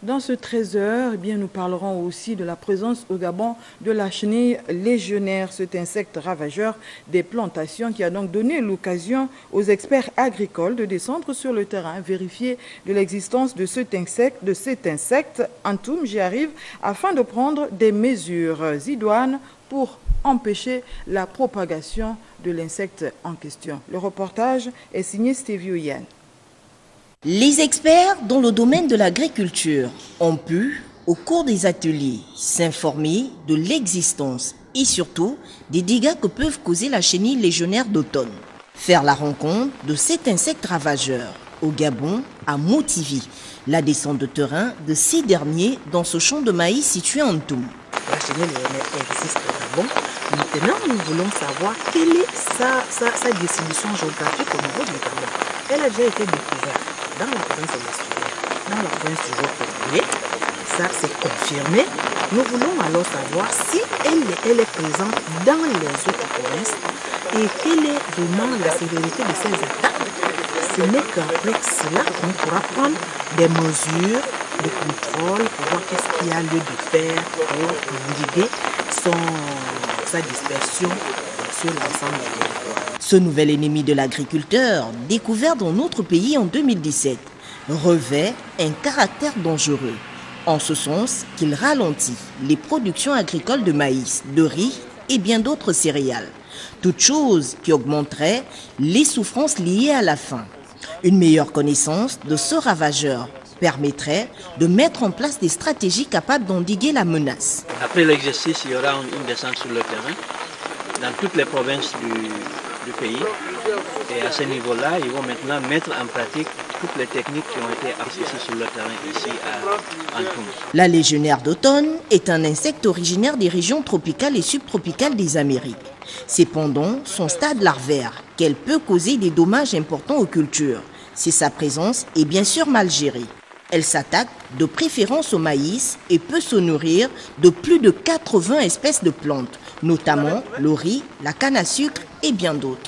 Dans ce 13h, nous parlerons aussi de la présence au Gabon de la chenille légionnaire, cet insecte ravageur des plantations qui a donc donné l'occasion aux experts agricoles de descendre sur le terrain, vérifier de l'existence de cet insecte, Antoum, j'y arrive, afin de prendre des mesures idoines pour empêcher la propagation de l'insecte en question. Le reportage est signé Stevie Oyen. Les experts dans le domaine de l'agriculture ont pu, au cours des ateliers, s'informer de l'existence et surtout des dégâts que peuvent causer la chenille légionnaire d'automne. Faire la rencontre de cet insecte ravageur au Gabon a motivé la descente de terrain de ces derniers dans ce champ de maïs situé en Antoum. La chenille légionnaire existe au Gabon. Maintenant, nous voulons savoir quelle est sa distribution géographique au niveau du Gabon. Elle a déjà été découverte dans la province de l'Est, dans la province du Jour-Pédoué. Ça, c'est confirmé. Nous voulons alors savoir si elle est présente dans les autres provinces et quelle est vraiment la sévérité de ces attaques. Ce n'est qu'après cela qu'on pourra prendre des mesures de contrôle pour voir qu'est-ce qu'il y a lieu de faire pour endiguer sa dispersion sur l'ensemble du territoire. Ce nouvel ennemi de l'agriculteur, découvert dans notre pays en 2017, revêt un caractère dangereux, en ce sens qu'il ralentit les productions agricoles de maïs, de riz et bien d'autres céréales. Toute chose qui augmenterait les souffrances liées à la faim. Une meilleure connaissance de ce ravageur permettrait de mettre en place des stratégies capables d'endiguer la menace. Après l'exercice, il y aura une descente sur le terrain dans toutes les provinces du pays. Et à ce niveau-là, ils vont maintenant mettre en pratique toutes les techniques qui ont été appliquées sur le terrain ici à Antoum. La légionnaire d'automne est un insecte originaire des régions tropicales et subtropicales des Amériques. C'est pendant son stade larvaire qu'elle peut causer des dommages importants aux cultures si sa présence est bien sûr mal gérée. Elle s'attaque de préférence au maïs et peut se nourrir de plus de 80 espèces de plantes, notamment le riz, la canne à sucre et bien d'autres.